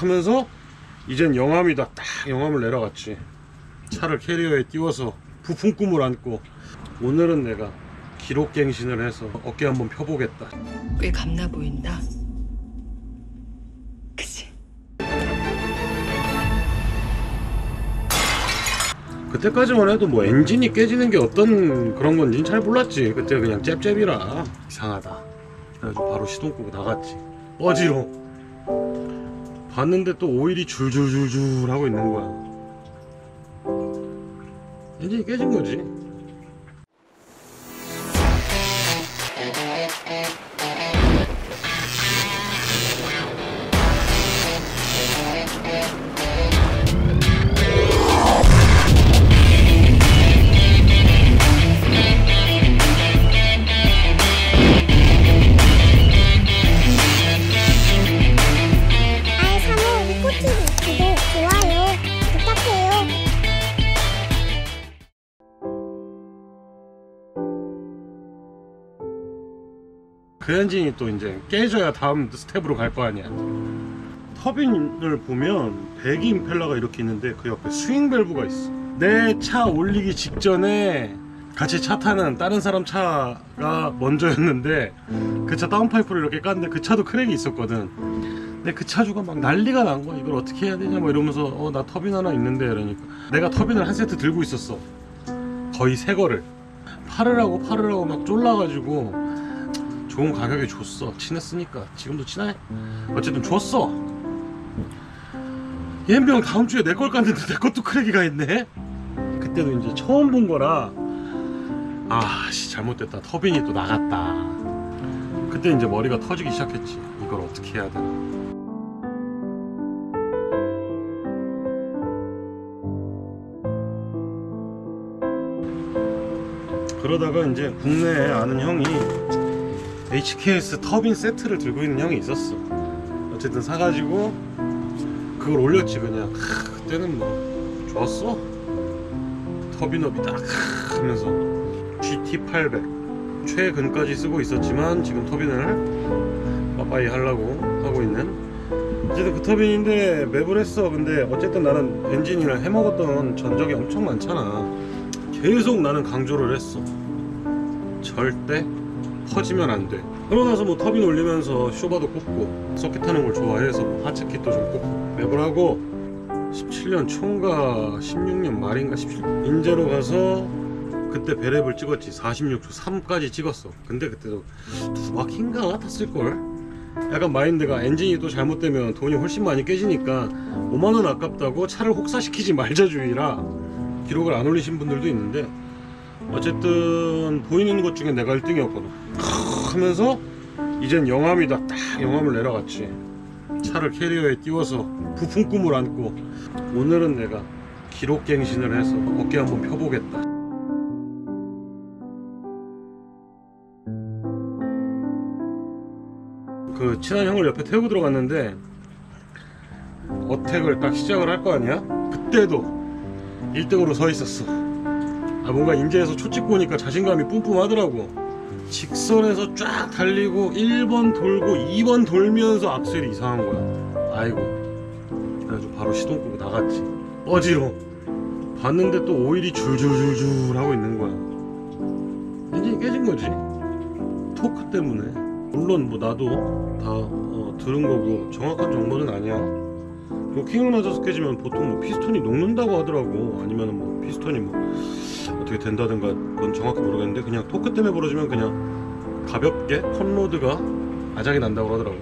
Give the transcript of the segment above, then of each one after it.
하면서 이젠 영암이다. 딱 영암을 내려갔지. 차를 캐리어에 띄워서 부품 꿈을 안고 오늘은 내가 기록갱신을 해서 어깨 한번 펴보겠다. 꽤 감나 보인다. 그치? 그때까지만 해도 뭐 엔진이 깨지는 게 어떤 그런 건지는 잘 몰랐지. 그때 그냥 잽잽이라 이상하다. 그래가지고 바로 시동 끄고 나갔지. 어지러워. 봤는데 또 오일이 줄줄줄줄 하고 있는 거야. 엔진이 깨진 거지. 그 엔진이 또 이제 깨져야 다음 스텝으로 갈 거 아니야. 터빈을 보면 배기 임펠러가 이렇게 있는데 그 옆에 스윙 밸브가 있어. 내 차 올리기 직전에 같이 차 타는 다른 사람 차가 먼저였는데 그 차 다운파이프를 이렇게 깠는데 그 차도 크랙이 있었거든. 근데 그 차주가 막 난리가 난 거야. 이걸 어떻게 해야 되냐 뭐 이러면서 나 터빈 하나 있는데 이러니까 내가 터빈을 한 세트 들고 있었어. 거의 새 거를 팔으라고 막 쫄라가지고 좋은 가격에 줬어. 친했으니까. 지금도 친해. 어쨌든 줬어. 얘병 다음 주에 내 걸 깠는데 내 것도 크랙이 가 있네. 그때도 이제 처음 본 거라 아씨 잘못됐다. 터빈이 또 나갔다. 그때 이제 머리가 터지기 시작했지. 이걸 어떻게 해야 되나. 그러다가 이제 국내에 아는 형이 HKS 터빈 세트를 들고 있는 형이 있었어. 어쨌든 사가지고 그걸 올렸지. 그냥 그때는 뭐 좋았어. 터빈업이 딱 하면서 GT800 최근까지 쓰고 있었지만 지금 터빈을 빠빠이 하려고 하고 있는. 어쨌든 그 터빈인데 맵을 했어. 근데 어쨌든 나는 엔진이랑 해먹었던 전적이 엄청 많잖아. 계속 나는 강조를 했어. 절대 터지면 안 돼. 그러고 나서 뭐 터빈 올리면서 쇼바도 꽂고 서킷 타는 걸 좋아해서 뭐 하체킷도 좀 꽂고 맵을 하고 17년 초인가 16년 말인가 17년 인제로 가서 그때 배랩을 찍었지. 46초 3까지 찍었어. 근데 그때도 2바퀴인가 탔을걸. 약간 마인드가 엔진이 또 잘못되면 돈이 훨씬 많이 깨지니까 5만원 아깝다고 차를 혹사시키지 말자주의라 기록을 안 올리신 분들도 있는데 어쨌든 보이는 것 중에 내가 1등이었거든 하면서 이젠 영암이다. 딱 영암을 내려갔지. 차를 캐리어에 띄워서 부품 꿈을 안고 오늘은 내가 기록갱신을 해서 어깨 한번 펴보겠다. 그 친한 형을 옆에 태우고 들어갔는데 어택을 딱 시작을 할 거 아니야? 그때도 1등으로 서 있었어. 뭔가 인제에서 초 찍고 오니까 자신감이 뿜뿜하더라고. 직선에서 쫙 달리고 1번 돌고 2번 돌면서 악셀이 이상한 거야. 아이고. 그래가지고 바로 시동 끄고 나갔지. 어지러워. 봤는데 또 오일이 줄줄줄줄 하고 있는 거야. 엔진이 깨진 거지. 토크 때문에. 물론 뭐 나도 다 들은 거고 정확한 정보는 아니야. 로킹을 맞아서 깨지면 보통 뭐 피스톤이 녹는다고 하더라고. 아니면 뭐 피스톤이 뭐 어떻게 된다든가 그건 정확히 모르겠는데 그냥 토크 때문에 벌어지면 그냥 가볍게 컷로드가 아작이 난다고 하더라고.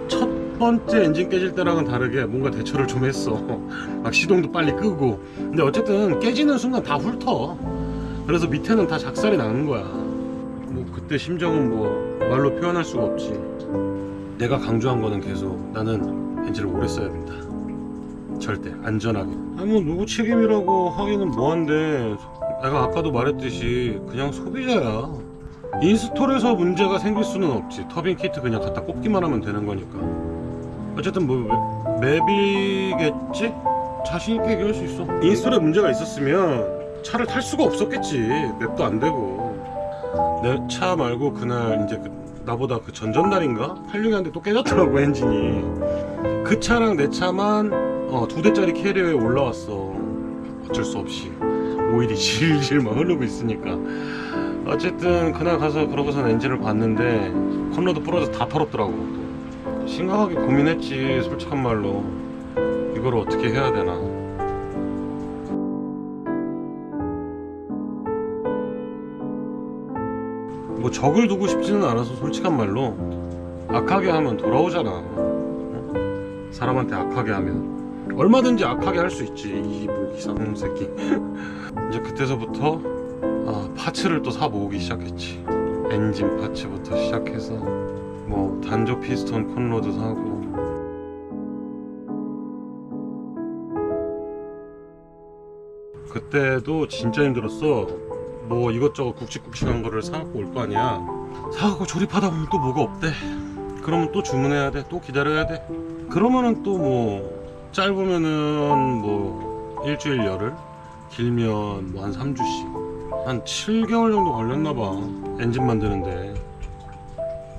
첫 번째 엔진 깨질 때랑은 다르게 뭔가 대처를 좀 했어. 막 시동도 빨리 끄고. 근데 어쨌든 깨지는 순간 다 훑어. 그래서 밑에는 다 작살이 나는 거야. 뭐 그때 심정은 뭐 말로 표현할 수가 없지. 내가 강조한 거는 계속 나는 엔진을 오래 써야 된다. 절대 안전하게. 뭐 누구 책임이라고 하기는 뭐한데 내가 아까도 말했듯이 그냥 소비자야. 인스톨에서 문제가 생길 수는 없지. 터빈 키트 그냥 갖다 꽂기만 하면 되는 거니까. 어쨌든 뭐 맵이겠지? 자신있게 얘기할 수 있어. 인스톨에 문제가 있었으면 차를 탈 수가 없었겠지. 맵도 안 되고. 내 차 말고 그날 이제 나보다 그 전전날인가? 86년대 또 깨졌더라고 엔진이. 그 차랑 내 차만 2대짜리 캐리어에 올라왔어. 어쩔 수 없이 오일이 질질 막 흐르고 있으니까. 어쨌든 그날 가서 그러고선 엔진을 봤는데 컨로드 부러져서 다 털었더라고. 심각하게 고민했지. 솔직한 말로 이걸 어떻게 해야 되나. 뭐 적을 두고 싶지는 않아서 솔직한 말로 악하게 하면 돌아오잖아. 응? 사람한테 악하게 하면 얼마든지 악하게 할 수 있지. 이 이상한 새끼. 이제 그때서부터 파츠를 또 사 모으기 시작했지. 엔진 파츠부터 시작해서 뭐 단조 피스톤 콘로드 사고, 그때도 진짜 힘들었어. 뭐 이것저것 굵직굵직한 거를 사갖고 올 거 아니야. 사갖고 조립하다 보면 또 뭐가 없대. 그러면 또 주문해야 돼. 또 기다려야 돼. 그러면은 또 뭐 짧으면은 뭐 일주일 열흘, 길면 뭐 한 3주씩 한 7개월 정도 걸렸나봐 엔진 만드는데.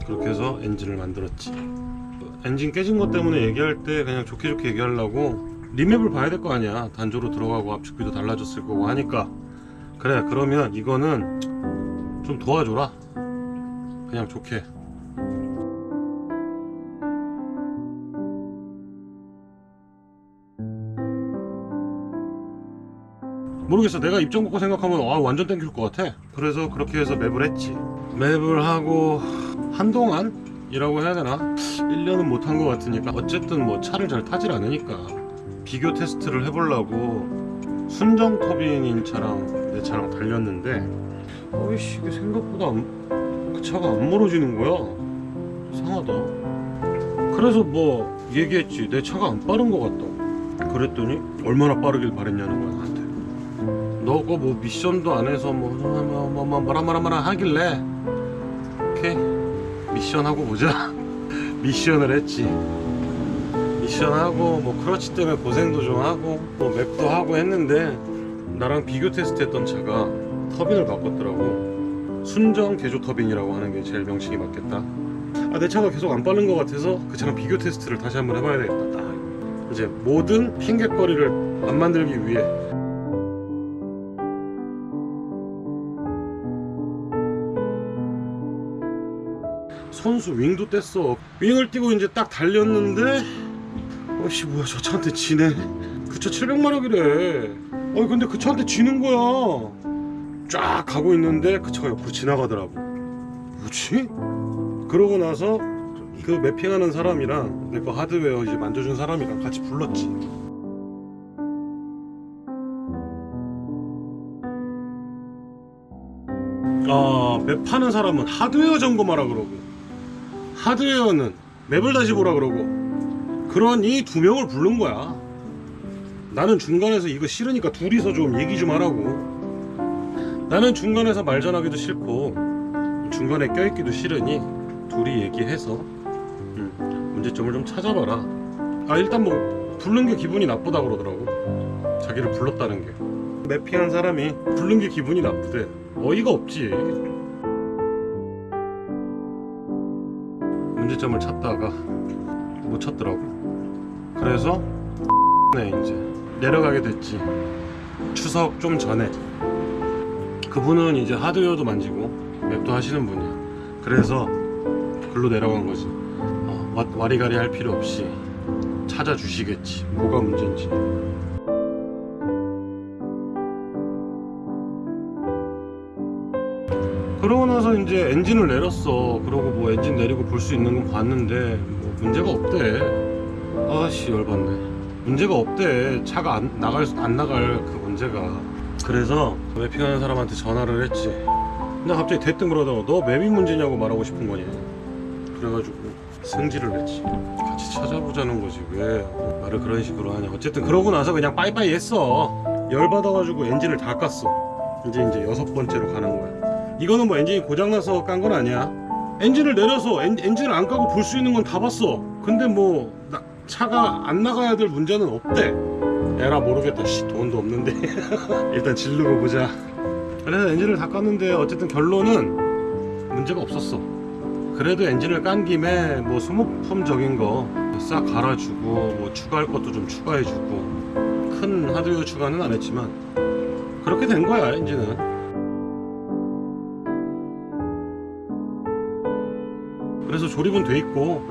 그렇게 해서 엔진을 만들었지. 엔진 깨진 것 때문에 얘기할 때 그냥 좋게 좋게 얘기하려고 리맵을 봐야 될 거 아니야. 단조로 들어가고 압축비도 달라졌을 거고 하니까, 그래 그러면 이거는 좀 도와줘라, 그냥 좋게. 모르겠어. 내가 입장 갖고 생각하면 완전 땡길 것 같아. 그래서 그렇게 해서 맵을 했지. 맵을 하고 한동안 이라고 해야 되나? 1년은 못한 것 같으니까, 어쨌든 뭐 차를 잘 타질 않으니까 비교 테스트를 해보려고 순정 터빈인 차랑 내 차랑 달렸는데, 어이씨 이게 생각보다 그 차가 안 멀어지는 거야. 이상하다. 그래서 뭐 얘기했지. 내 차가 안 빠른 것 같다고. 그랬더니 얼마나 빠르길 바랬냐는 거야 나한테. 너가 뭐 미션도 안 해서 뭐라 하길래 오케이 미션 하고 보자. 미션을 했지. 미션하고 뭐 크러치 때문에 고생도 좀 하고 뭐 맵도 하고 했는데, 나랑 비교 테스트 했던 차가 터빈을 바꿨더라고. 순정 개조 터빈이라고 하는 게 제일 명칭이 맞겠다. 내 차가 계속 안 빠른 것 같아서 그 차랑 비교 테스트를 다시 한번 해봐야 되겠다. 딱 이제 모든 핑곗거리를 안 만들기 위해 선수 윙도 뗐어. 윙을 띄고 이제 딱 달렸는데, 어이씨 뭐야 저 차한테 지네. 그 차 700마력이래. 근데 그 차한테 지는 거야. 쫙 가고 있는데 그 차가 옆으로 지나가더라고. 뭐지? 그러고 나서 그 매핑하는 사람이랑 내 거 하드웨어 이제 만져준 사람이랑 같이 불렀지. 맵하는 사람은 하드웨어 점검하라 그러고, 하드웨어는 맵을 다시 보라 그러고, 그러니 2명을 부른 거야. 나는 중간에서 이거 싫으니까 둘이서 좀 얘기 좀 하라고. 나는 중간에서 말 전하기도 싫고 중간에 껴있기도 싫으니 둘이 얘기해서 문제점을 좀 찾아봐라. 일단 뭐 부른 게 기분이 나쁘다 그러더라고. 자기를 불렀다는 게. 매핑한 사람이 부른 게 기분이 나쁘대. 어이가 없지. 문제점을 찾다가 못 찾더라고. 그래서 이제 내려가게 됐지. 추석 좀 전에. 그분은 이제 하드웨어도 만지고 맵도 하시는 분이야. 그래서 글로 내려간 거지. 와리가리 할 필요 없이 찾아주시겠지, 뭐가 문제인지. 그러고 나서 이제 엔진을 내렸어. 그러고 뭐 엔진 내리고 볼 수 있는 건 봤는데 뭐 문제가 없대. 아씨 열받네. 문제가 없대. 차가 안 나갈 그 문제가. 그래서 맵핑하는 사람한테 전화를 했지. 근데 갑자기 대뜸 그러다가 너 맵이 문제냐고 말하고 싶은 거냐. 그래가지고 승질을 냈지. 같이 찾아보자는 거지. 왜 말을 그런 식으로 하냐. 어쨌든 그러고 나서 그냥 빠이빠이 했어. 열받아가지고 엔진을 다 깠어. 이제 6번째로 가는 거야. 이거는 뭐 엔진이 고장나서 깐 건 아니야. 엔진을 내려서 엔진을 안 까고 볼 수 있는 건 다 봤어. 근데 뭐 차가 안 나가야 될 문제는 없대. 에라 모르겠다. 돈도 없는데 일단 지르고 보자. 그래서 엔진을 다 깠는데 어쨌든 결론은 문제가 없었어. 그래도 엔진을 깐 김에 뭐 소모품적인 거 싹 갈아주고 뭐 추가할 것도 좀 추가해주고 큰 하드웨어 추가는 안 했지만 그렇게 된 거야 엔진은. 그래서 조립은 돼 있고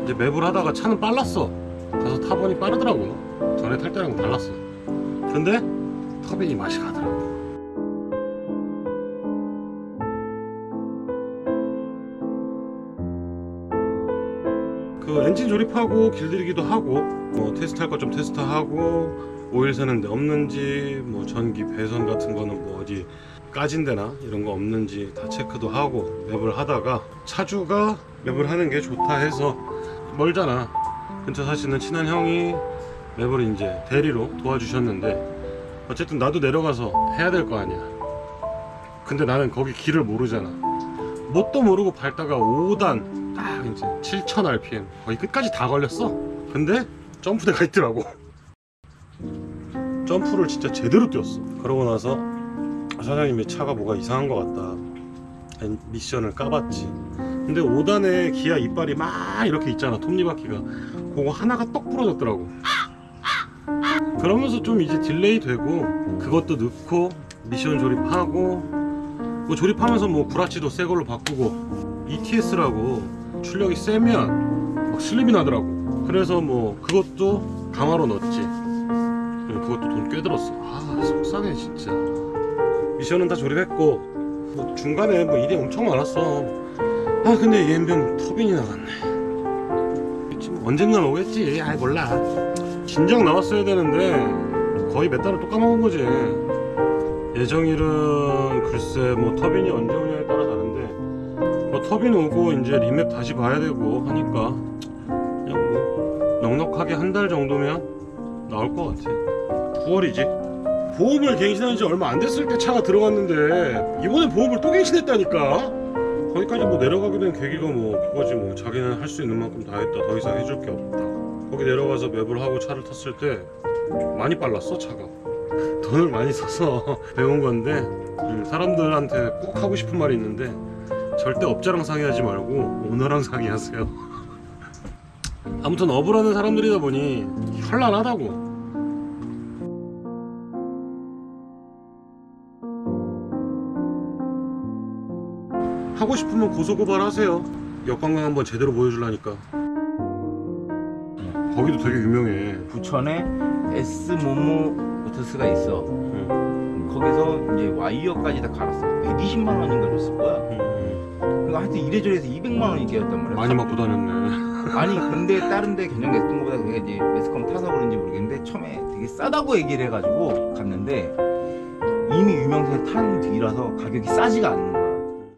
이제 맵을 하다가 차는 빨랐어. 가서 타보니 빠르더라고. 전에 탈 때랑 달랐어. 근데 터빈이 맛이 가더라고. 그 엔진 조립하고 길들이기도 하고 뭐 테스트할 것 좀 테스트하고 오일 새는데 없는지 뭐 전기 배선 같은 거는 뭐 어디 까진 데나 이런 거 없는지 다 체크도 하고 맵을 하다가 차주가 맵을 하는 게 좋다 해서 멀잖아. 근처 사시는 친한 형이 맵을 이제 대리로 도와주셨는데 어쨌든 나도 내려가서 해야 될 거 아니야. 근데 나는 거기 길을 모르잖아. 뭣도 모르고 밟다가 5단 딱 이제 7000rpm 거의 끝까지 다 걸렸어. 근데 점프대가 있더라고. 점프를 진짜 제대로 뛰었어. 그러고 나서 사장님이 차가 뭐가 이상한 것 같다. 미션을 까봤지. 근데 5단에 기아 이빨이 막 이렇게 있잖아. 톱니바퀴가. 그거 하나가 떡 부러졌더라고. 그러면서 좀 이제 딜레이 되고 그것도 넣고 미션 조립하고 뭐 조립하면서 뭐 브라치도 새 걸로 바꾸고 ETS라고 출력이 세면 막 슬립이 나더라고. 그래서 뭐 그것도 강화로 넣었지. 그것도 돈 꽤 들었어. 아 속상해 진짜. 미션은 다 조립했고 뭐 중간에 뭐 일이 엄청 많았어. 아 근데 EM병 터빈이 나갔네. 지금 언젠간 오겠지. 아이 몰라. 진작 나왔어야 되는데 거의 몇 달을 또 까먹은 거지. 예정일은 글쎄 뭐 터빈이 언제 오냐에 따라 다른데 뭐 터빈 오고 이제 리맵 다시 봐야 되고 하니까 그냥 뭐 넉넉하게 한 달 정도면 나올 것 같아. 9월이지. 보험을 갱신한 지 얼마 안 됐을 때 차가 들어갔는데 이번에 보험을 또 갱신했다니까. 거기까지 뭐 내려가게 된 계기가 뭐 그거지. 뭐 자기는 할 수 있는 만큼 다 했다. 더 이상 해줄 게 없다. 거기 내려가서 맵을 하고 차를 탔을 때 많이 빨랐어 차가. 돈을 많이 써서 배운 건데 사람들한테 꼭 하고 싶은 말이 있는데 절대 업자랑 상의하지 말고 오너랑 상의하세요. 아무튼 업을 하는 사람들이다 보니 현란하다고. 하고 싶으면 고소고발 하세요. 역관광 한번 제대로 보여주려니까. 거기도 되게 유명해. 부천에 S모모 모터스가 있어. 거기서 이제 와이어까지 다 갈았어. 120만 원인가 줬을 거야. 그러니까 하여튼 이래저래서 200만 원이 깨었단 말이야. 많이 맞고 다녔네. 아니 근데 다른 데 견적 냈던 것보다 그게 이제 매스컴 타서 그런지 모르겠는데 처음에 되게 싸다고 얘기를 해가지고 갔는데 이미 유명세에 탄 뒤라서 가격이 싸지가 않는 거야.